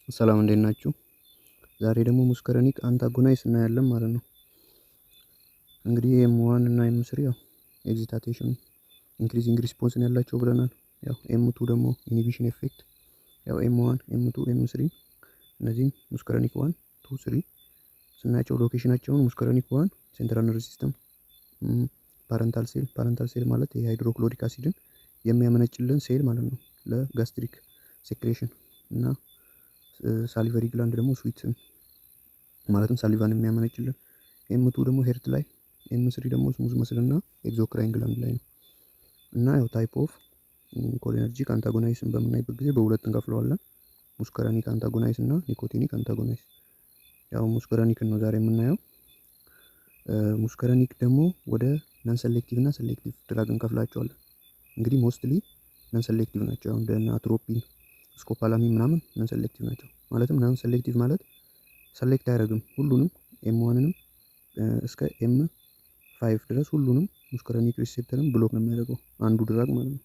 ሰላም እንዴት ናችሁ? ዛሬ ደግሞ ሙስከረኒክ አንታጎናይስ እናያለን ማለት ነው። እንግዲህ ኤም1 እና ኤም3 ያው ኤግዚታቴሽን ኢንክሪዚንግ ሪስፖንስን ያላቸው ብለናል። ያው ኤም2 ደግሞ ኢኒቢሽን ኤፌክት ያው ኤም1 ኤም2 ኤም3 እነዚህም ሙስከረኒክ 1 2 3 ስናያቸው ሎኬሽናቸውን ሙስከረኒክ 1 ሴንትራል ነርቭ ሲስተም ፓረንታል ሴል ማለት የሃይድሮክሎሪክ አሲድን የሚያመነጭልን ሴል ማለት ነው ለጋስትሪክ ሴክሬሽን እና ሳሊቨሪ ግላንድ ደግሞ ስዊትን ማለትም ሳሊቫን የሚያመነጭልን። ኤም2 ደግሞ ሄርት ላይ፣ ኤም3 ደግሞ ስሙዝ መስል እና ኤግዞክራይን ግላንድ ላይ ነው። እና ያው ታይፕ ኦፍ ኮሊነርጂክ አንታጎናይስን በምናይበት ጊዜ በሁለት እንከፍለዋለን። ሙስከረኒክ አንታጎናይስ እና ኒኮቲኒክ አንታጎናይስ። ያው ሙስከረኒክን ነው ዛሬ የምናየው። ሙስከረኒክ ደግሞ ወደ ነን ሰሌክቲቭ እና ሰሌክቲቭ ድራግ እንከፍላቸዋለን። እንግዲህ ሞስትሊ ነን ሰሌክቲቭ ናቸው። ያው እንደ አትሮፒን ስኮፓላሚን ምናምን ነን ሰሌክቲቭ ናቸው። ማለትም ነን ሰሌክቲቭ ማለት ሰሌክት አያደርግም ሁሉንም ኤም1ንም እስከ ኤም5 ድረስ ሁሉንም ሙስከረኒክ ሪሴፕተርን ብሎክ ነው የሚያደርገው አንዱ ድራግ ማለት ነው።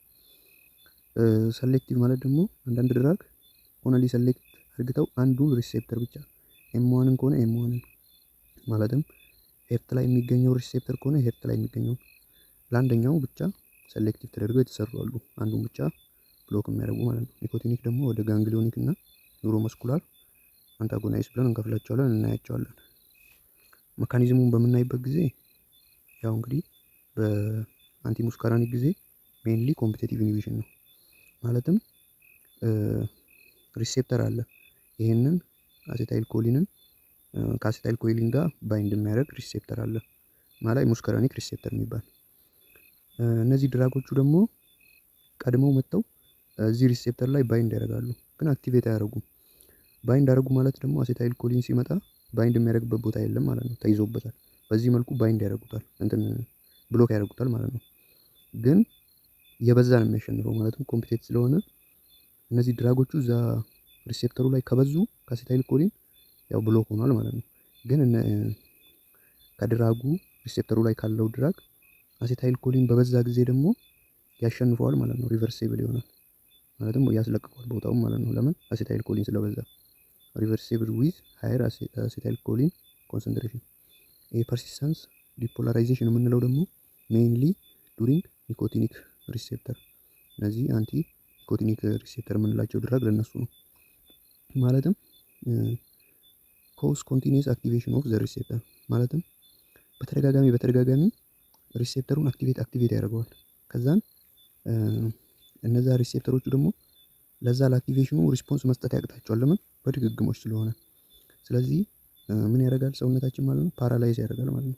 ሰሌክቲቭ ማለት ደግሞ አንዳንድ ድራግ ኦንሊ ሰሌክት አድርገው አንዱን ሪሴፕተር ብቻ ኤም1ን ከሆነ ኤም1ን ማለትም ሄርት ላይ የሚገኘው ሪሴፕተር ከሆነ ሄርት ላይ የሚገኘው ለአንደኛው ብቻ ሰሌክቲቭ ተደርገው የተሰሩ አሉ፣ አንዱን ብቻ ብሎክ የሚያደርጉ ማለት ነው። ኒኮቲኒክ ደግሞ ወደ ጋንግሊዮኒክ እና ኒውሮመስኩላር አንታጎናይስ ብለን እንከፍላቸዋለን፣ እናያቸዋለን። መካኒዝሙን በምናይበት ጊዜ ያው እንግዲህ በአንቲ ሙስካራኒክ ጊዜ ሜንሊ ኮምፒቲቲቭ ኢኒቢሽን ነው። ማለትም ሪሴፕተር አለ፣ ይሄንን አሴታይል ኮሊንን ከአሴታይል ኮሊን ጋር ባይንድ የሚያደርግ ሪሴፕተር አለ ማለት ሙስከረኒክ ሪሴፕተር የሚባል። እነዚህ ድራጎቹ ደግሞ ቀድመው መጥተው እዚህ ሪሴፕተር ላይ ባይንድ ያደርጋሉ፣ ግን አክቲቬት አያደርጉም። ባይንድ አደረጉ ማለት ደግሞ አሴታይል ኮሊን ሲመጣ ባይንድ የሚያደርግበት ቦታ የለም ማለት ነው፣ ተይዞበታል። በዚህ መልኩ ባይንድ ያደርጉታል፣ እንትን ብሎክ ያደርጉታል ማለት ነው። ግን የበዛ ነው የሚያሸንፈው፣ ማለትም ኮምፒቴት ስለሆነ እነዚህ ድራጎቹ እዛ ሪሴፕተሩ ላይ ከበዙ ከአሴታይል ኮሊን ያው ብሎክ ሆኗል ማለት ነው። ግን ከድራጉ ሪሴፕተሩ ላይ ካለው ድራግ አሴታይል ኮሊን በበዛ ጊዜ ደግሞ ያሸንፈዋል ማለት ነው። ሪቨርሲብል ይሆናል ማለትም ያስለቅቀዋል ቦታውን ማለት ነው። ለምን? አሴታይል ኮሊን ስለበዛ። ሪቨርሲብል ዊዝ ሃየር አሴታይል ኮሊን ኮንሰንትሬሽን። ይሄ ፐርሲስተንስ ዲፖላራይዜሽን የምንለው ደግሞ ሜይንሊ ዱሪንግ ኒኮቲኒክ ሪሴፕተር፣ እነዚህ አንቲ ኒኮቲኒክ ሪሴፕተር የምንላቸው ድራግ ለነሱ ነው። ማለትም ኮስ ኮንቲኒየስ አክቲቬሽን ኦፍ ዘ ሪሴፕተር፣ ማለትም በተደጋጋሚ ሪሴፕተሩን አክቲቬት ያደርገዋል። ከዛን እነዛ ሪሴፕተሮቹ ደግሞ ለዛ ለአክቲቬሽኑ ሪስፖንስ መስጠት ያቅታቸዋል። ለምን? በድግግሞች ስለሆነ። ስለዚህ ምን ያደርጋል ሰውነታችን ማለት ነው? ፓራላይዝ ያደርጋል ማለት ነው።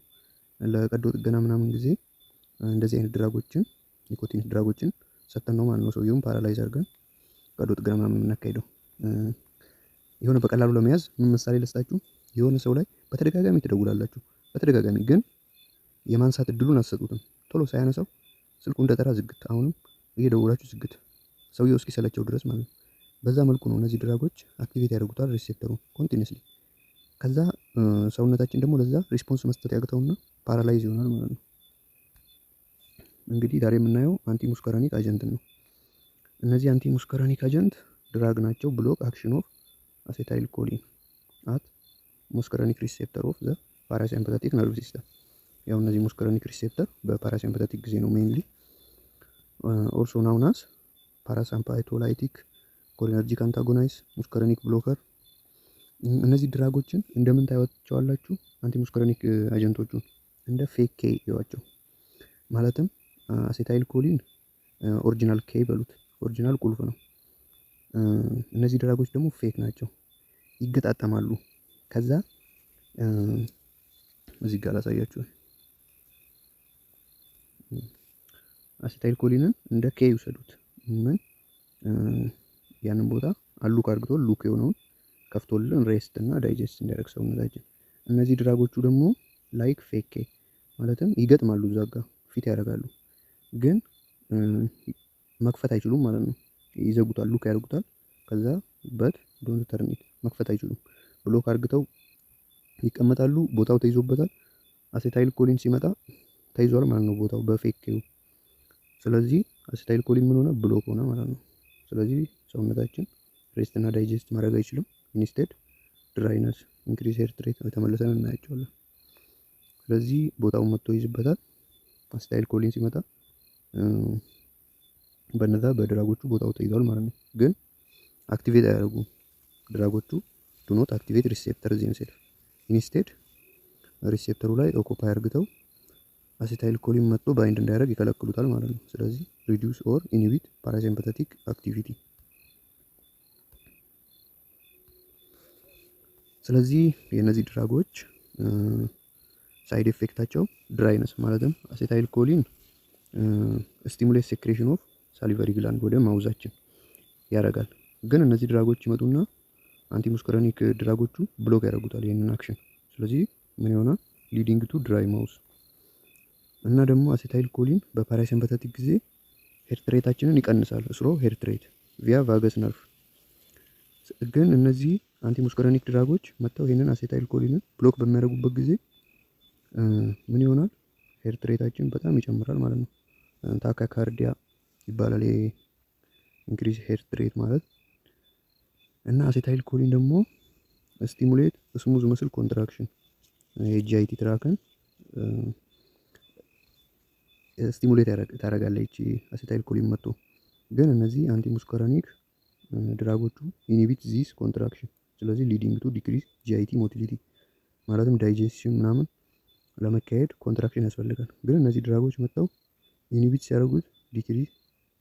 ለቀዶ ጥገና ምናምን ጊዜ እንደዚህ አይነት ድራጎችን ኒኮቲኒክ ድራጎችን ሰጠን ነው ማለት ነው ሰውየውን ፓራላይዝ አድርገን ቀዶ ጥገና ምናምን የምናካሄደው። የሆነ በቀላሉ ለመያዝ ምን ምሳሌ ልስጣችሁ። የሆነ ሰው ላይ በተደጋጋሚ ትደውላላችሁ፣ በተደጋጋሚ ግን የማንሳት እድሉን አትሰጡትም። ቶሎ ሳያነሳው ስልኩ እንደጠራ ዝግት፣ አሁንም እየደወላችሁ ዝግት፣ ሰውየው እስኪሰለቸው ድረስ ማለት ነው። በዛ መልኩ ነው እነዚህ ድራጎች አክቲቬት ያደርጉታል ሪሴፕተሩን ኮንቲኒስሊ። ከዛ ሰውነታችን ደግሞ ለዛ ሪስፖንስ መስጠት ያቅተውና ፓራላይዝ ይሆናል ማለት ነው። እንግዲህ ዛሬ የምናየው አንቲ ሙስከራኒክ አጀንት ነው። እነዚህ አንቲ ሙስከራኒክ አጀንት ድራግ ናቸው። ብሎክ አክሽን ኦፍ አሴታይል ኮሊን አት ሙስከራኒክ ሪሴፕተር ኦፍ ዘ ፓራሲምፓታቲክ ነርቭ ሲስተም። ያው እነዚህ ሙስከራኒክ ሪሴፕተር በፓራሲምፓታቲክ ጊዜ ነው ሜይንሊ ኦልሶ ናውናስ ፓራሳምፓቶላይቲክ ኮሊነርጂክ አንታጎናይስ ሙስከረኒክ ብሎከር። እነዚህ ድራጎችን እንደምን ታዩዋቸዋላችሁ? አንቲ ሙስከረኒክ አጀንቶቹን እንደ ፌክ ኬ ይዋቸው። ማለትም አሴታይል ኮሊን ኦሪጂናል ኬ በሉት፣ ኦሪጂናል ቁልፍ ነው። እነዚህ ድራጎች ደግሞ ፌክ ናቸው፣ ይገጣጠማሉ። ከዛ እዚህ ጋር ላሳያችሁ። አሴታይል ኮሊንን እንደ ኬ ይውሰዱት። ምን ያንን ቦታ አሉክ አድርግቶ ሉክ የሆነውን ከፍቶልን ሬስት እና ዳይጀስት እንዲያደርግ ሰውነታችን። እነዚህ ድራጎቹ ደግሞ ላይክ ፌክ ኬ ማለትም ይገጥማሉ፣ እዛ ጋር ፊት ያደርጋሉ፣ ግን መክፈት አይችሉም ማለት ነው። ይዘጉታል፣ ሉክ ያደርጉታል። ከዛ በት ዶንት ተርኒት መክፈት አይችሉም፣ ብሎክ አድርግተው ይቀመጣሉ። ቦታው ተይዞበታል። አሴታይል ኮሊን ሲመጣ ተይዟል ማለት ነው ቦታው በፌክ ኬው። ስለዚህ አሴታይል ኮሊን ምን ሆነ? ብሎክ ሆነ ማለት ነው። ስለዚህ ሰውነታችን ሬስት እና ዳይጀስት ማድረግ አይችልም። ኢንስቴድ ድራይነስ ኢንክሪዝ ሄርት ሬት ተመልሰን እናያቸዋለን። ስለዚህ ቦታውን መጥቶ ይይዝበታል። አሲታይል ኮሊን ሲመጣ በነዛ በድራጎቹ ቦታው ተይዟል ማለት ነው። ግን አክቲቬት አያደርጉም ድራጎቹ ዱ ኖት አክቲቬት ሪሴፕተር ዜምሴልፍ ኢንስቴድ ሪሴፕተሩ ላይ ኦኩፓይ አርግተው አሲታይል ኮሊን መጥቶ ባይንድ እንዳያደርግ ይከለክሉታል ማለት ነው። ስለዚህ ሪዲዩስ ኦር ኢንሂቢት ፓራሲምፓቴቲክ አክቲቪቲ። ስለዚህ የነዚህ ድራጎች ሳይድ ኤፌክታቸው ድራይነስ ማለትም አሲታይል ኮሊን ስቲሙሌት ሴክሬሽን ኦፍ ሳሊቨሪ ግላንድ ወደ ማውዛችን ያደርጋል። ግን እነዚህ ድራጎች ይመጡና አንቲሙስከረኒክ ድራጎቹ ብሎክ ያደርጉታል ይህንን አክሽን። ስለዚህ ምን ይሆናል? ሊዲንግ ቱ ድራይ ማውዝ። እና ደግሞ አሲታይል ኮሊን በፓራሲምፓቴቲክ ጊዜ ሄርት ሬታችንን ይቀንሳል። ስሎ ሄርት ሬት ቪያ ቫገስ ነርቭ። ግን እነዚህ አንቲሙስከረኒክ ድራጎች መጥተው ይህንን አሲታይል ኮሊንን ብሎክ በሚያደርጉበት ጊዜ ምን ይሆናል? ሄርት ሬታችን በጣም ይጨምራል ማለት ነው። ታካካርዲያ ይባላል ኢንክሪዝ ሄርት ሬት ማለት። እና አሲታይል ኮሊን ደግሞ ስቲሙሌት ስሙዝ መስል ኮንትራክሽን የጂአይቲ ትራክን ስቲሙሌት ታደርጋለች አሲታይል ኮሊን መጥቶ። ግን እነዚህ አንቲሙስከረኒክ ድራጎቹ ኢንሂቢት ዚስ ኮንትራክሽን። ስለዚህ ሊዲንግ ቱ ዲክሪዝ ጂአይቲ ሞቲሊቲ ማለትም ዳይጀስሽን ምናምን ለመካሄድ ኮንትራክሽን ያስፈልጋል። ግን እነዚህ ድራጎች መጥተው ኢንሂቢት ሲያደርጉት ዲክሪዝ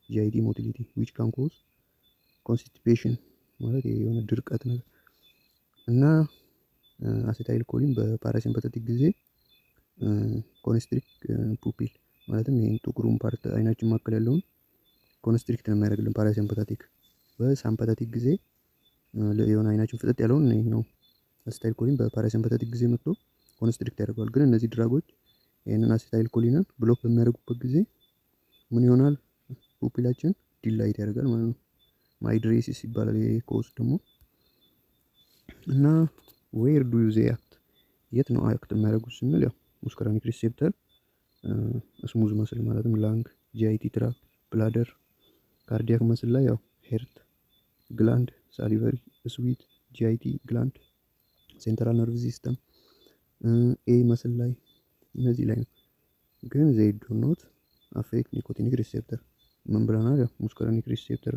ጂአይቲ ሞቲሊቲ ዊች ካን ኮዝ ኮንስቲፔሽን ማለት የሆነ ድርቀት ነገር። እና አሲታይል ኮሊን በፓራሲምፓቴቲክ ጊዜ ኮንስትሪክት ፑፒል ማለትም ይሄን ጥቁሩን ፓርት አይናችን መካከል ያለውን ኮንስትሪክት ነው የሚያደርግልን ፓራሲምፓቴቲክ። በሳምፓቴቲክ ጊዜ የሆነ አይናችን ፍጥጥ ያለውን ነው አሲታይል ኮሊን በፓራሲምፓቴቲክ ጊዜ መጥቶ ኮንስትሪክት ያደርገዋል። ግን እነዚህ ድራጎች ይህንን አሲታይል ኮሊንን ብሎክ በሚያደርጉበት ጊዜ ምን ይሆናል? ፑፒላችን ዲላይት ያደርጋል ማለት ነው። ማይድሬሲስ ይባላል ይሄ ኮዝ ደግሞ። እና ዌር ዱ ዩ ዜ አክት የት ነው አክት የሚያደርጉት ስንል ያው ሙስከራኒክ ሪሴፕተር ስሙዝ መስል ማለትም ላንግ፣ ጂአይቲ ትራክ፣ ብላደር፣ ካርዲያክ መስል ላይ ያው ሄርት ግላንድ፣ ሳሊቨሪ፣ ስዊት፣ ጂአይቲ ግላንድ፣ ሴንትራል ነርቭ ሲስተም ኤ መስል ላይ እነዚህ ላይ ነው። ግን ዜይ ዱ ኖት አፌክት ኒኮቲኒክ ሪሴፕተር ምን ብለናል? ያው ሙስከራኒክ ሪሴፕተር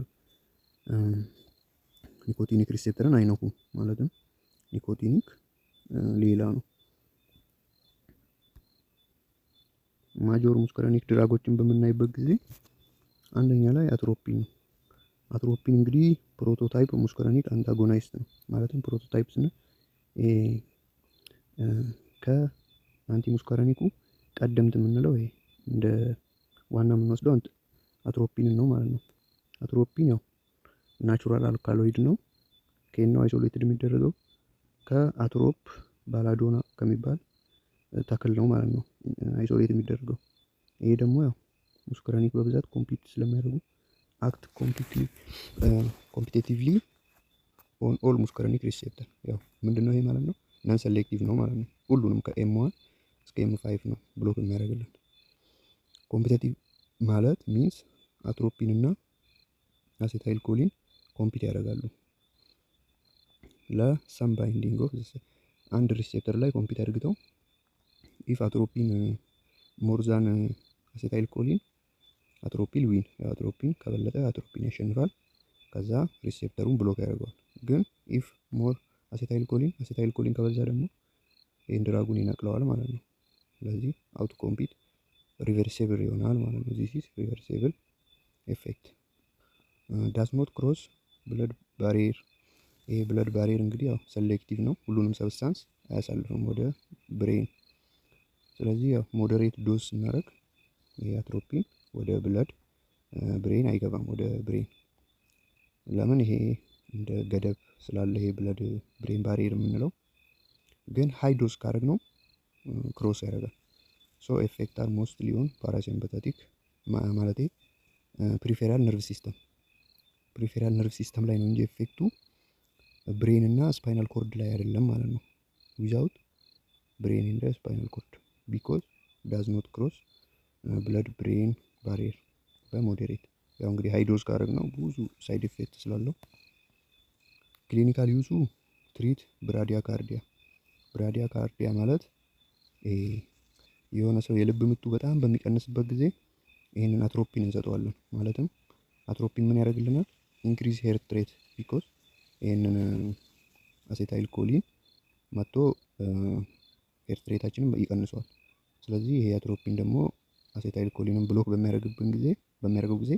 ኒኮቲኒክ ሪሴፕተርን አይነኩም ማለትም ኒኮቲኒክ ሌላ ነው። ማጆር ሙስከራኒክ ድራጎችን በምናይበት ጊዜ አንደኛ ላይ አትሮፒን ነው። አትሮፒን እንግዲህ ፕሮቶታይፕ ሙስከራኒክ አንታጎናይስት ነው። ማለትም ፕሮቶታይፕ ስንል ከአንቲ ሙስከራኒኩ ቀደምት የምንለው ይሄ እንደ ዋና የምንወስደው አትሮፒን ነው ማለት ነው። አትሮፒን ያው ናቹራል አልካሎይድ ነው። ከናው አይሶሌትድ የሚደረገው ከአትሮፕ ባላዶና ከሚባል ተክል ነው ማለት ነው አይሶሌት የሚደረገው። ይሄ ደግሞ ያው ሙስከራኒክ በብዛት ኮምፒት ስለሚያደርጉ አክት ኮምፒቲቲቭሊ ኦን ኦል ሙስከራኒክ ሪሴፕተር። ያው ምንድነው ይሄ ማለት ነው? ናን ሴሌክቲቭ ነው ማለት ነው። ሁሉንም ከኤም1 እስከ ኤም5 ነው ብሎክ የሚያደርግልን። ኮምፒቲቲቭ ማለት ሚንስ አትሮፒን እና አሲታይል ኮሊን ኮምፒት ያደርጋሉ ለሰም ባይንዲንግ ኦፍ አንድ ሪሴፕተር ላይ ኮምፒት አድርገው ኢፍ አትሮፒን ሞር ዛን አሲታይል ኮሊን አትሮፒን ዊን። አትሮፒን ከበለጠ አትሮፒን ያሸንፋል። ከዛ ሪሴፕተሩን ብሎክ ያደርገዋል። ግን ኢፍ ሞር አሲታይል ኮሊን ከበዛ ደግሞ ይህን ድራጉን ይነቅለዋል ማለት ነው። ስለዚህ አውቶ ኮምፒት ሪቨርሲብል ይሆናል ማለት ነው። ዚስ ኢዝ ሪቨርሲብል ኤፌክት። ዳስ ኖት ክሮስ ብለድ ባሪየር። ይሄ ብለድ ባሪየር እንግዲህ ያው ሴሌክቲቭ ነው፣ ሁሉንም ሰብስታንስ አያሳልፍም ወደ ብሬን። ስለዚህ ያው ሞዴሬት ዶዝ ስናደርግ ይሄ አትሮፒን ወደ ብለድ ብሬን አይገባም ወደ ብሬን። ለምን? ይሄ እንደ ገደብ ስላለ ይሄ ብለድ ብሬን ባሪየር የምንለው። ግን ሃይ ዶዝ ካደረግ ነው ክሮስ ያደርጋል። ሶ ኤፌክት አር ሞስት ሊሆን ፓራሲምፓቴቲክ ማለቴ ፕሪፌራል ነርቭ ሲስተም ላይ ነው እንጂ ኤፌክቱ ብሬን እና ስፓይናል ኮርድ ላይ አይደለም ማለት ነው። ዊዛውት ብሬን እና ስፓይናል ኮርድ ቢኮዝ ዳዝ ኖት ክሮስ ብለድ ብሬን ባሪየር በሞዴሬት። ያው እንግዲህ ሃይ ዶዝ ካደረግ ነው ብዙ ሳይድ ኤፌክት ስላለው ክሊኒካል ዩዙ ትሪት ብራዲያካርዲያ። ብራዲያካርዲያ ማለት የሆነ ሰው የልብ ምቱ በጣም በሚቀንስበት ጊዜ ይህንን አትሮፒን እንሰጠዋለን። ማለትም አትሮፒን ምን ያደርግልናል? ኢንክሪዝ ሄርት ሬት ቢኮዝ ይህንን አሴታይል ኮሊን መጥቶ ሄርት ሬታችንን ይቀንሰዋል። ስለዚህ ይሄ አትሮፒን ደግሞ አሴታይል ኮሊንን ብሎክ በሚያደርገው ጊዜ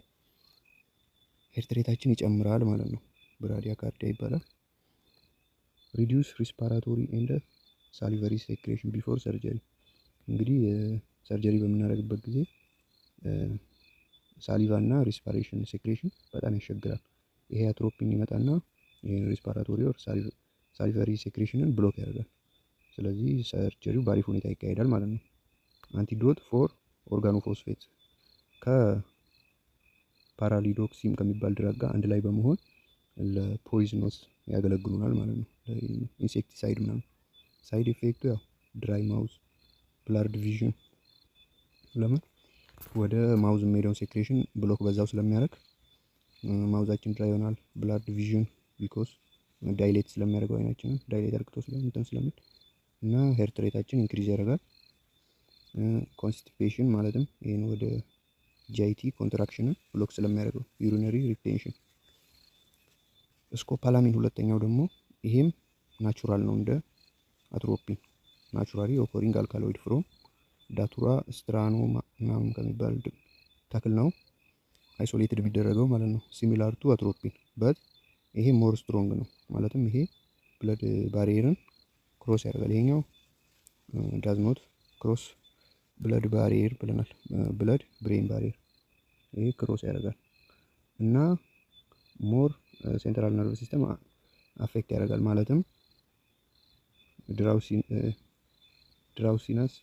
ሄርት ሬታችን ይጨምራል ማለት ነው። ብራዲያካርዲያ ይባላል። ሪዲዩስ ሪስፓራቶሪ ኤንድ ሳሊቨሪ ሴክሬሽን ቢፎር ሰርጀሪ። እንግዲህ ሰርጀሪ በምናደርግበት ጊዜ ሳሊቫ እና ሪስፓሬሽን ሴክሬሽን በጣም ያስቸግራል። ይሄ አትሮፒን ይመጣና ሪስፓራቶሪ ኦር ሳሊቨሪ ሴክሬሽንን ብሎክ ያደርጋል። ስለዚህ ሰርጀሪው በአሪፍ ሁኔታ ይካሄዳል ማለት ነው። አንቲዶት ፎር ኦርጋኖፎስፌት ከፓራሊዶክሲም ከሚባል ድራግ ጋር አንድ ላይ በመሆን ለፖይዝኖስ ያገለግሉናል ማለት ነው። ኢንሴክቲሳይድ ምናምን። ሳይድ ኢፌክቱ ያው ድራይ ማውዝ፣ ብላርድ ቪዥን። ለምን ወደ ማውዝ የሚሄደውን ሴክሬሽን ብሎክ በዛው ስለሚያደርግ ማውዛችን ድራይ ይሆናል። ብላርድ ቪዥን ቢኮዝ ዳይሌት ስለሚያደርገው አይናችንን ዳይሌት አርግቶ ስለሚል እና ሄርት ሬታችን ኢንክሪዝ ያደርጋል። ኮንስቲፔሽን ማለትም ይህን ወደ ጂአይቲ ኮንትራክሽንን ብሎክ ስለሚያደርገው ዩሪነሪ ሪቴንሽን። ስኮፓላሚን ሁለተኛው ደግሞ ይሄም ናቹራል ነው እንደ አትሮፒን ናቹራሊ ኦኮሪንግ አልካሎይድ ፍሮም ዳቱራ ስትራኖ ምናምን ከሚባል ተክል ነው አይሶሌትድ ቢደረገው ማለት ነው። ሲሚላር ቱ አትሮፒን በት ይሄ ሞር ስትሮንግ ነው። ማለትም ይሄ ብለድ ባሪየርን ክሮስ ያደርጋል። ይሄኛው ዳዝኖት ክሮስ ብለድ ባሪየር ብለናል። ብለድ ብሬን ባሪየር ይሄ ክሮስ ያደርጋል እና ሞር ሴንትራል ነርቭ ሲስተም አፌክት ያደርጋል። ማለትም ድራውሲነስ፣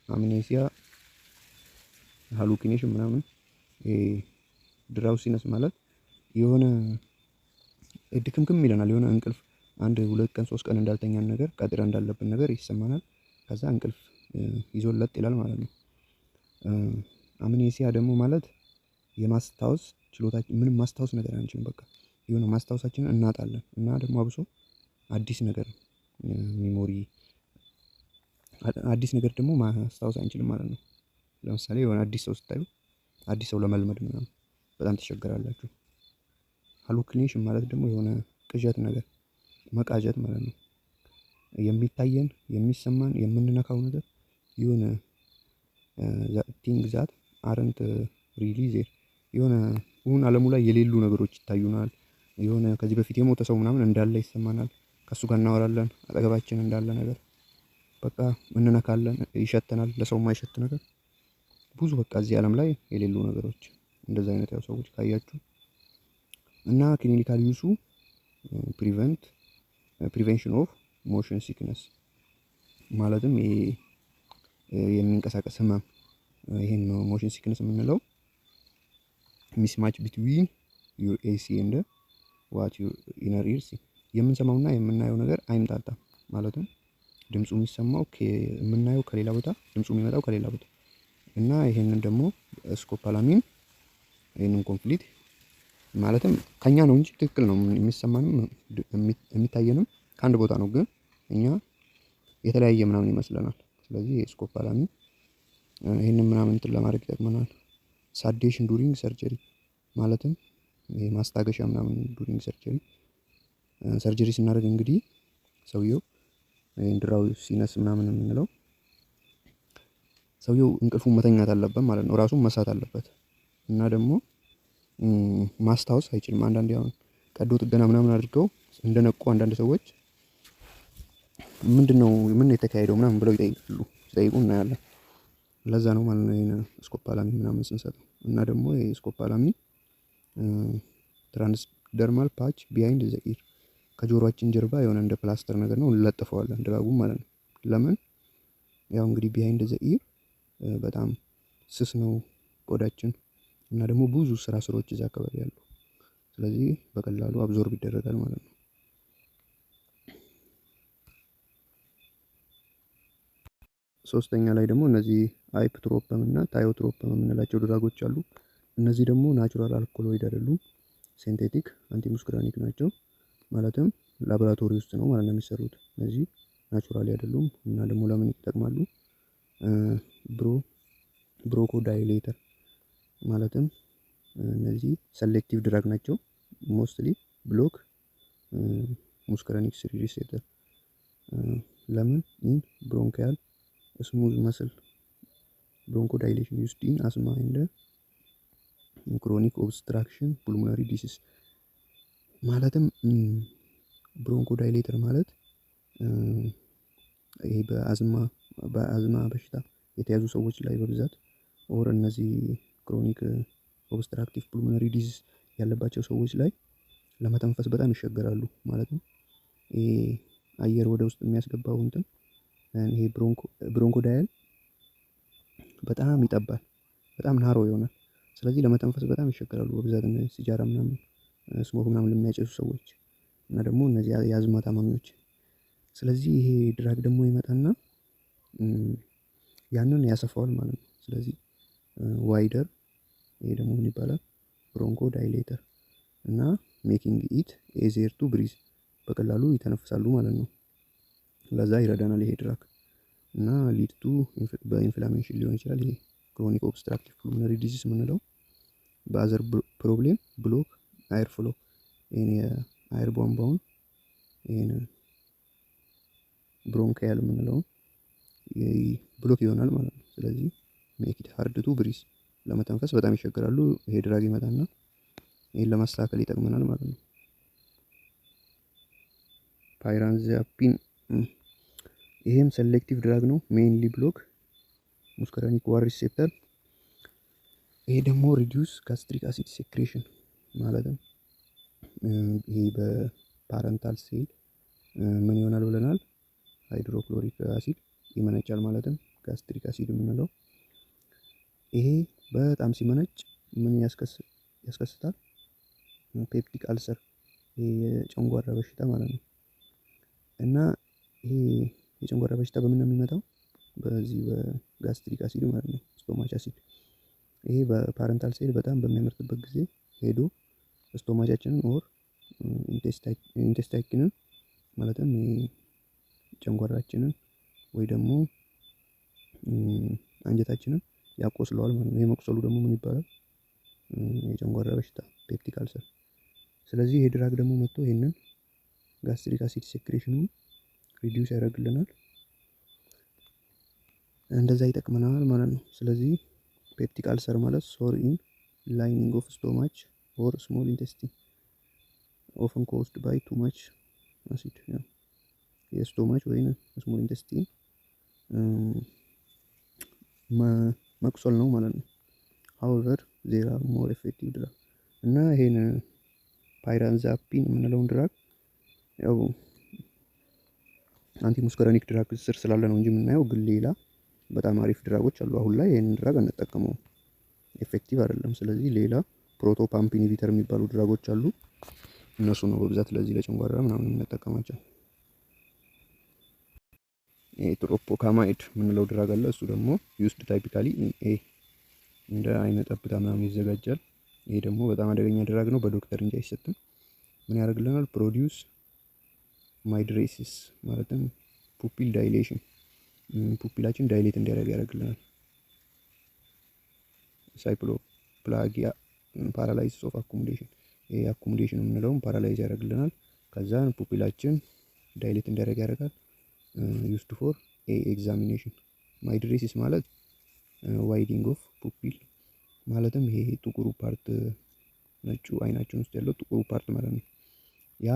አምኔሲያ፣ ሃሉኪኔሽን ምናምን። ድራውሲነስ ማለት የሆነ ድክምክም ይለናል። የሆነ እንቅልፍ 1-2 ቀን 3 ቀን እንዳልተኛን ነገር ቀጥረ እንዳለብን ነገር ይሰማናል። ከዛ እንቅልፍ ይዞን ለጥ ይላል ማለት ነው። አምኔሲያ ደግሞ ማለት የማስታወስ ችሎታችን ምንም ማስታወስ ነገር አንችልም። በቃ የሆነ ማስታወሳችንን እናጣለን እና ደግሞ አብሶ አዲስ ነገር ሚሞሪ አዲስ ነገር ደግሞ ማስታወስ አንችልም ማለት ነው። ለምሳሌ የሆነ አዲስ ሰው ስታዩ አዲስ ሰው ለመልመድ ምናምን በጣም ትቸገራላችሁ። ሃሉኪኔሽን ማለት ደግሞ የሆነ ቅዠት ነገር መቃዠት ማለት ነው። የሚታየን የሚሰማን የምንነካው ነገር የሆነ ቲንግ ዛት አረንት ሪሊ ዜር የሆነ ዓለሙ ላይ የሌሉ ነገሮች ይታዩናል። የሆነ ከዚህ በፊት የሞተ ሰው ምናምን እንዳለ ይሰማናል። ከሱ ጋር እናወራለን አጠገባችን እንዳለ ነገር በቃ እንነካለን፣ ይሸተናል። ለሰው የማይሸት ነገር ብዙ በቃ እዚህ ዓለም ላይ የሌሉ ነገሮች እንደዚህ አይነት ያው ሰዎች ካያችሁ እና ክሊኒካል ዩሱ ፕሪቬንሽን ኦፍ ሞሽን ሲክነስ ማለትም ይሄ የሚንቀሳቀስ ህመም ይሄን ነው ሞሽን ሲክነስ የምንለው። ሚስማች ቢትዊን ዩር ኤሲ እንደ ዋት ዩር ኢነር ኢርስ የምንሰማውና የምናየው ነገር አይምጣጣም። ማለትም ድምፁ የሚሰማው የምናየው ከሌላ ቦታ፣ ድምፁ የሚመጣው ከሌላ ቦታ እና ይሄንን ደግሞ ስኮፓላሚን ይሄንን ኮንፍሊክት ማለትም ከኛ ነው እንጂ ትክክል ነው የሚሰማንም የሚታየንም ከአንድ ቦታ ነው፣ ግን እኛ የተለያየ ምናምን ይመስለናል። ስለዚህ ስኮፓላሚን ይሄንን ምናምን እንትን ለማድረግ ይጠቅመናል። ሳዴሽን ዱሪንግ ሰርጀሪ ማለትም ይሄ ማስታገሻ ምናምን ዱሪንግ ሰርጀሪ ስናደርግ እንግዲህ ሰውየው ድራውሲነስ ምናምን የምንለው ሰውየው እንቅልፉን መተኛት አለበት ማለት ነው። ራሱን መሳት አለበት እና ደግሞ ማስታወስ አይችልም። አንዳንዴ አሁን ቀዶ ጥገና ምናምን አድርገው እንደነቁ አንዳንድ ሰዎች ምንድነው ምን የተካሄደው ምናምን ብለው ይጠይቁ እናያለን። ለዛ ነው ማለት ነው ይሄን ስኮፓላሚን ምናምን ስንሰጠው። እና ደግሞ ይሄ ስኮፓላሚን ትራንስደርማል ፓች ቢሃይንድ ዘ ኢር ከጆሮአችን ጀርባ የሆነ እንደ ፕላስተር ነገር ነው እንለጥፈዋለን ድራጉን ማለት ነው። ለምን ያው እንግዲህ ቢሃይንድ ዘ ኢር በጣም ስስ ነው ቆዳችን እና ደግሞ ብዙ ስሮች እዛ አካባቢ ያሉ፣ ስለዚህ በቀላሉ አብዞርብ ይደረጋል ማለት ነው። ሶስተኛ ላይ ደግሞ እነዚህ አይፕትሮፐም እና ታዮትሮፐም የምንላቸው ድራጎች አሉ። እነዚህ ደግሞ ናቹራል አልኮሎይድ አይደሉም፣ ሲንቴቲክ አንቲሙስክራኒክ ናቸው። ማለትም ላቦራቶሪ ውስጥ ነው ማለት ነው የሚሰሩት። እነዚህ ናቹራሊ አይደሉም። እና ደግሞ ለምን ይጠቅማሉ? ብሮንኮ ዳይሌተር ማለትም እነዚህ ሰሌክቲቭ ድራግ ናቸው። ሞስትሊ ብሎክ ሙስከረኒክ ስሪ ሪሴፕተር ለምን ኢን ብሮንካያል ስሙዝ መስል ብሮንኮ ዳይሌሽን ዩዝድ ኢን አስማ ኤንድ ክሮኒክ ኦብስትራክሽን ፑልሞናሪ ዲሲስ። ማለትም ብሮንኮ ዳይሌተር ማለት ይሄ በአዝማ በሽታ የተያዙ ሰዎች ላይ በብዛት ኦር እነዚህ ክሮኒክ ኦብስትራክቲቭ ፑልሞናሪ ዲዚዝ ያለባቸው ሰዎች ላይ ለመተንፈስ በጣም ይቸገራሉ ማለት ነው። ይሄ አየር ወደ ውስጥ የሚያስገባው እንትን ይሄ ብሮንኮ ዳያል በጣም ይጠባል፣ በጣም ናሮ ይሆናል። ስለዚህ ለመተንፈስ በጣም ይቸገራሉ በብዛት እነዚህ ሲጃራ ምናምን ስሞክ ምናምን ለሚያጨሱ ሰዎች እና ደግሞ እነዚህ የአዝማ ታማሚዎች። ስለዚህ ይሄ ድራግ ደግሞ ይመጣና ያንን ያሰፋዋል ማለት ነው። ስለዚህ ዋይደር ይሄ ደግሞ ምን ይባላል? ብሮንኮ ዳይሌተር እና ሜኪንግ ኢት ኤዜር ቱ ብሪዝ በቀላሉ ይተነፍሳሉ ማለት ነው። ለዛ ይረዳናል ይሄ ድራግ እና ሊድ ቱ በኢንፍላሜሽን ሊሆን ይችላል። ይሄ ክሮኒክ ኦብስትራክቲቭ ፑልሞናሪ ዲዚዝ የምንለው በአዘር ፕሮብሌም ብሎክ አየር ፍሎ ይሄን የአየር ቧንቧውን ይሄን ብሮንካያል የምንለውን ብሎክ ይሆናል ማለት ነው። ስለዚህ ሜክ ኢት ሃርድ ቱ ብሪዝ ለመተንፈስ በጣም ይቸገራሉ። ይሄ ድራግ ይመጣና ይሄን ለማስተካከል ይጠቅመናል ማለት ነው። ፓይራንዛፒን ይሄም ሴሌክቲቭ ድራግ ነው። ሜይንሊ ብሎክ ሙስከረኒክ ዋን ሪሴፕተር። ይሄ ደግሞ ሪዲዩስ ጋስትሪክ አሲድ ሴክሬሽን ማለትም ይሄ በፓረንታል ሴል ምን ይሆናል ብለናል? ሃይድሮክሎሪክ አሲድ ይመነጫል። ማለትም ጋስትሪክ አሲድ የምንለው ይሄ በጣም ሲመነጭ ምን ያስከስታል? ፔፕቲክ አልሰር የጨንጓራ በሽታ ማለት ነው። እና ይሄ የጨንጓራ በሽታ በምን ነው የሚመጣው? በዚህ በጋስትሪክ አሲድ ማለት ነው፣ ስቶማች አሲድ። ይሄ በፓረንታል ሴል በጣም በሚያመርትበት ጊዜ ሄዶ ስቶማቻችንን ኦር ኢንቴስታይንን ማለትም ጨንጓራችንን ወይ ደግሞ አንጀታችንን ያቆስለዋል ማለት ነው። ይሄ መቁሰሉ ደግሞ ምን ይባላል? የጨንጓራ በሽታ ፔፕቲክ አልሰር። ስለዚህ ይሄ ድራግ ደግሞ መጥቶ ይሄንን ጋስትሪክ አሲድ ሴክሬሽኑን ሪዲዩስ ያደርግልናል፣ እንደዛ ይጠቅመናል ማለት ነው። ስለዚህ ፔፕቲክ አልሰር ማለት ሶር ኢን ላይኒንግ ኦፍ ስቶማች ኦር ስሞል ኢንቴስቲን ኦፍን ኮዝድ ባይ ቱ ማች አሲድ የስቶማች ወይም ስሞል ኢንቴስቲን መቁሰል ነው ማለት ነው። ሀውቨር ዜር አር ሞር ኤፌክቲቭ ድራግ እና ይሄን ፓይራንዛፒን የምንለውን ድራግ ያው አንቲ ሙስከረኒክ ድራግ ስር ስላለ ነው እንጂ የምናየው፣ ግን ሌላ በጣም አሪፍ ድራጎች አሉ። አሁን ላይ ይሄንን ድራግ አንጠቀመውም፣ ኤፌክቲቭ አይደለም። ስለዚህ ሌላ ፕሮቶፓምፕ ኢንሂቢተር የሚባሉ ድራጎች አሉ። እነሱ ነው በብዛት ለዚህ ለጨንጓራ ምናምን የምንጠቀማቸው። ትሮፖካማይድ የምንለው ድራግ አለ። እሱ ደግሞ ዩስድ ታይፒካሊ እንደ አይነ ጠብታ ምናምን ይዘጋጃል። ይሄ ደግሞ በጣም አደገኛ ድራግ ነው፣ በዶክተር እንጂ አይሰጥም። ምን ያደርግልናል? ፕሮዲውስ ማይድሬሲስ ማለትም ፑፒል ዳይሌሽን፣ ፑፒላችን ዳይሌት እንዲያደርግ ያደርግልናል። ሳይክሎፕላጊያ ፓራላይሲስ ኦፍ አኩሙሌሽን፣ ይሄ አኩሙሌሽን የምንለውም ፓራላይዝ ያደርግልናል። ከዛን ፑፒላችን ዳይሌት እንዲያደርግ ያደርጋል። ዩስድ ፎር ኤግዛሚኔሽን። ማይድሬሲስ ማለት ዋይዲንግ ኦፍ ፑፒል ማለትም ይሄ ጥቁሩ ፓርት ነጩ አይናችን ውስጥ ያለው ጥቁሩ ፓርት ማለት ነው። ያ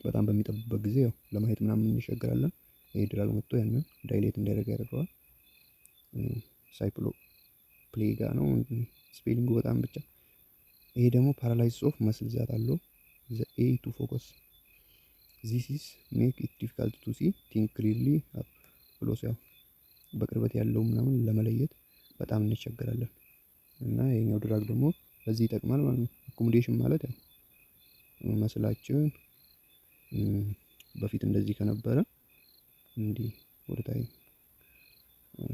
በጣም በሚጠብበት ጊዜ ያው ለማየት ምናምን እንቸገራለን። ይሄ ድራግ መጥቶ ያንን ዳይሌት እንዲያደርግ ያደርገዋል። ሳይክሎ ፕሌጋ ነው ስፔሊንጉ በጣም ብቻ። ይሄ ደግሞ ፓራላይሲስ ኦፍ መስል ዛት አለው ዘ ኤ ቱ ፎከስ ዚስ ኢዝ ሜክ ኢት ዲፊካልት ቱ ሲ ቲንክ ክሊርሊ ብሎ ሲያው በቅርበት ያለው ምናምን ለመለየት በጣም እንቸገራለን። እና ይሄኛው ድራግ ደግሞ ለዚህ ይጠቅማል ማለት ነው። አኮሞዴሽን ማለት ያው መስላችን በፊት እንደዚህ ከነበረ እንዲህ ወደታይ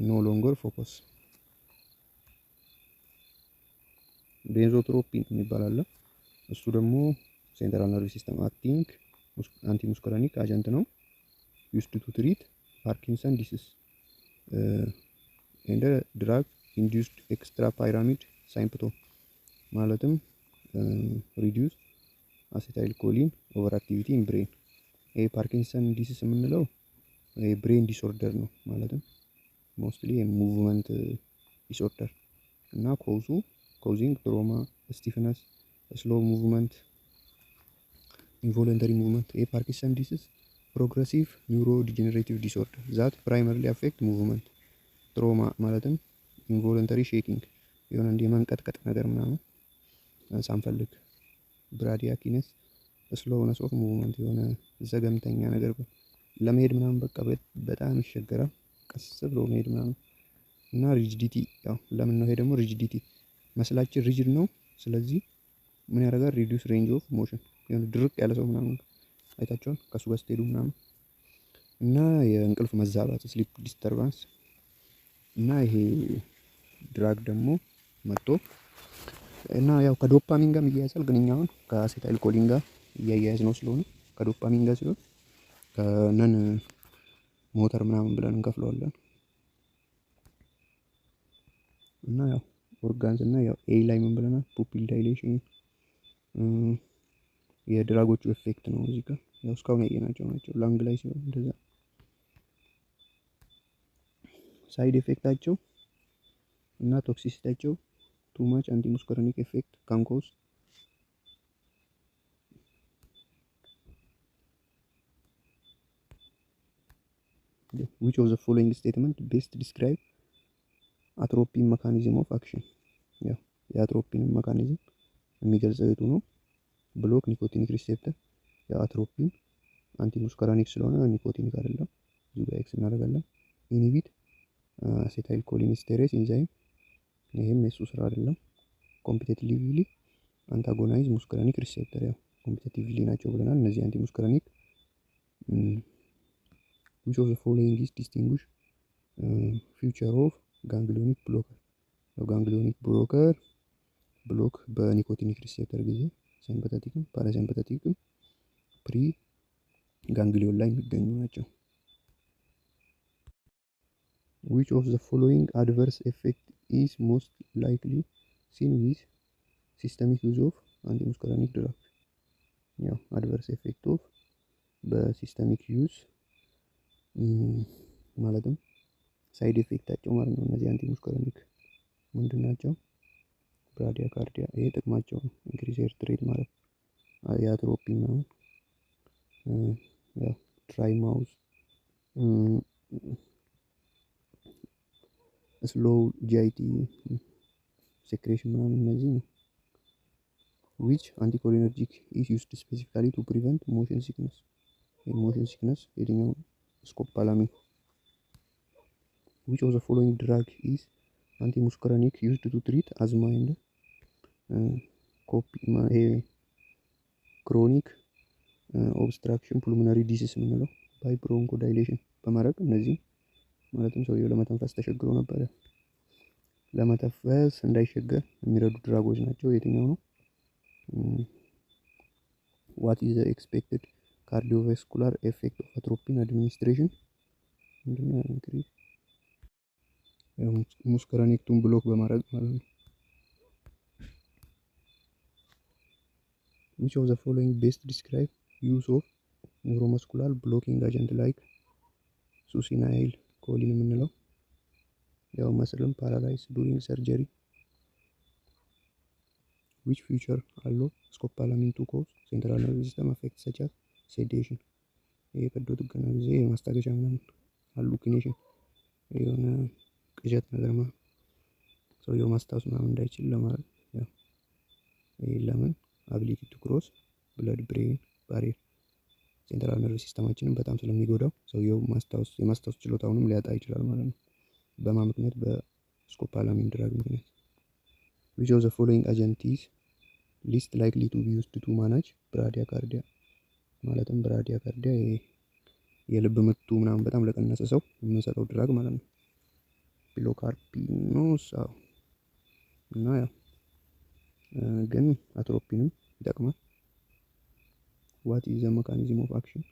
ኖ ሎንገር ፎከስ። ቤንዞትሮፒን የሚባል አለ። እሱ ደግሞ ሴንትራል ነርቭ ሲስተም አክቲንግ አንቲ ሙስኮራኒክ አጀንት ነው። ዩስድ ቱ ትሪት ፓርኪንሰን ዲሲዝ ኤንድ ድራግ ኢንዱስድ ኤክስትራ ፓይራሚድ ሳይምፕቶም ማለትም ሪዲዩስ አሴታይል ኮሊን ኦቨር አክቲቪቲ ኢን ብሬን። ይሄ ፓርኪንሰን ዲሲዝ የምንለው ብሬን ዲስኦርደር ነው። ማለትም ሞስትሊ ሙቭመንት ዲስኦርደር እና ኮዚንግ ትሮማ፣ ስቲፍነስ፣ ስሎ ሙቭመንት፣ ኢንቮለንተሪ ሙቭመንት። ይሄ ፓርኪንሰን ዲሲዝ ፕሮግረሲቭ ኒውሮ ዲጀነሬቲቭ ዲስኦርደር ዛት ፕራይመሪሊ አፌክት ሙቭመንት። ትሮማ ማለትም ኢንቮለንተሪ ሼኪንግ የሆነ እንዲህ መንቀጥቀጥ ነገር ምናምን ሳንፈልግ። ብራዲያኪነስ ስሎውነስ ኦፍ ሙቭመንት የሆነ ዘገምተኛ ነገር ለመሄድ ምናምን በቃ በጣም ይቸገራል ቀስ ብሎ መሄድ ምናምን። እና ሪጂዲቲ ያው ለምን ነው? ይሄ ደግሞ ሪጂዲቲ መስላችን ሪጂድ ነው። ስለዚህ ምን ያደርጋል? ሪዲዩስ ሬንጅ ኦፍ ሞሽን የሆነ ድርቅ ያለ ሰው ምናምን አይታችኋል ከሱ ጋር ስትሄዱ ምናምን። እና የእንቅልፍ መዛባት ስሊፕ ዲስተርባንስ። እና ይሄ ድራግ ደግሞ መጥቶ እና ያው ከዶፓሚን ጋር እያያዛል። ግን እኛ አሁን ከአሴታይል ኮሊን ጋር እያያዝ ነው ስለሆነ ከዶፓሚን ጋር ሲሆን ከነን ሞተር ምናምን ብለን እንከፍለዋለን። እና ያው ኦርጋንስ እና ያው ኤ ላይ ምን ብለናል? ፑፒል ዳይሌሽን የድራጎቹ ኤፌክት ነው እዚህ ጋር ያው እስካሁን ያየናቸው ናቸው። ላንግ ላይ ሲሆን እንደዛ ሳይድ ኤፌክታቸው እና ቶክሲሲቲያቸው ቱ ማች አንቲ ሙስኮረኒክ ኤፌክት ካን ኮዝ which of the following statement best describe atropine mechanism of action? ያው የአትሮፒን መካኒዝም የሚገልጸው የቱ ነው? ብሎክ ኒኮቲኒክ ሪሴፕተር። የአትሮፒን አንቲ ሙስኮራኒክ ስለሆነ ኒኮቲኒክ አይደለም። እዚህ ጋር ኤክስ እናደርጋለን። ኢንሂቢት አሴታይል ኮሊንስቴሬስ ኢንዛይም፣ ይሄም የሱ ስራ አይደለም። ኮምፒቲቲቭሊ አንታጎናይዝ ሙስኮራኒክ ሪሴፕተር፣ ያው ኮምፒቲቲቭሊ ናቸው ብለናል እነዚህ አንቲ ሙስኮራኒክ። which of the following is distinguish future of ganglionic blocker? ያው ጋንግሊዮኒክ ብሎከር ብሎክ በኒኮቲኒክ ሪሴፕተር ጊዜ ሲምፓታቲክም ፓራሲምፓታቲክም ፕሪ ጋንግሊዮን ላይ የሚገኙ ናቸው። which of the following adverse effect is most likely seen with systemic use of antimuscarinic drug? ያው adverse effect of በሲስተሚክ ዩዝ ማለትም ሳይድ ኤፌክታቸው ማለት ነው። እነዚህ አንቲሙስኮረኒክ ምንድን ናቸው? ብራዲካርዲያ፣ ይሄ ጥቅማቸው ነው። ኢንክሪዝ ሄርት ሬት ማለት የአትሮፒን ነው። ያው ድራይ ማውዝ፣ ስሎው ጂአይቲ ሴክሬሽን ምናምን እነዚህ ነው። which anticholinergic is used specifically to prevent motion sickness? motion sickness የትኛው? ስኮፖላሚን። which of the following drug is antimuscarinic used to treat asthma and chronic obstruction pulmonary disease የምንለው by bronchodilation በማድረግ እነዚህ ማለትም ሰውየው ለመተንፈስ ተቸግሮ ነበረ፣ ለመተንፈስ እንዳይቸገር የሚረዱ ድራጎች ናቸው። የትኛው ነው? what is the expected cardiovascular effect of atropine administration? ምንድነው እንግዲህ ሙስኮራኒክቱን ብሎክ በማድረግ ማለት ነው። which of the following best describe use of neuromuscular blocking agent like succinyl choline የምንለው ያው መስልም ፓራላይዝ ዱሪንግ ሰርጀሪ። which feature አለው ስኮፖላሚን to cause central nervous system effects such as sedation? የቀዶ ጥገና ጊዜ ማስታገሻ ምናምን ሃሉሲኔሽን የሆነ ቅዠት ነገር ማለት ሰውየው ማስታወስ ምናምን እንዳይችል ለማለት ያው ይሄ ለምን አቢሊቲ ቱ ክሮስ ብለድ ብሬን ባሪየር ሴንትራል ነርቭ ሲስተማችንን በጣም ስለሚጎዳው ሰውየው የማስታወስ ችሎታውንም ሊያጣ ይችላል ማለት ነው። በማ ምክንያት? በስኮፖላሚን ድራግ ምክንያት። which of the following agent is least likely to be used to manage bradycardia? ማለትም ብራዲካርዲያ የልብ ምቱ ምናምን በጣም ለቀነሰ ሰው የምንሰጠው ድራግ ማለት ነው። ፒሎካርፒኖስ እና ያው ግን አትሮፒንም ይጠቅማል። ዋት ኢዝ ዘ ሜካኒዝም ኦፍ አክሽን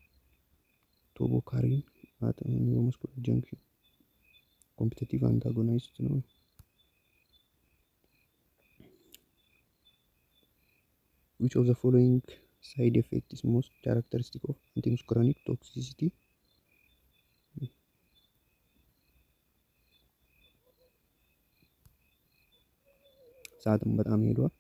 ቶቦካሪን አት ኒውሮሙስኩላር ጀንክሽን ኮምፒቲቲቭ አንታጎናይስት ነው። ዊች ኦፍ ዘ ፎሎዊንግ ሳይድ ኤፌክት ኢዝ ሞስት ካራክተሪስቲክ ኦፍ አንቲሙስካሪኒክ ቶክሲሲቲ? ሰዓትም በጣም ሄዷል።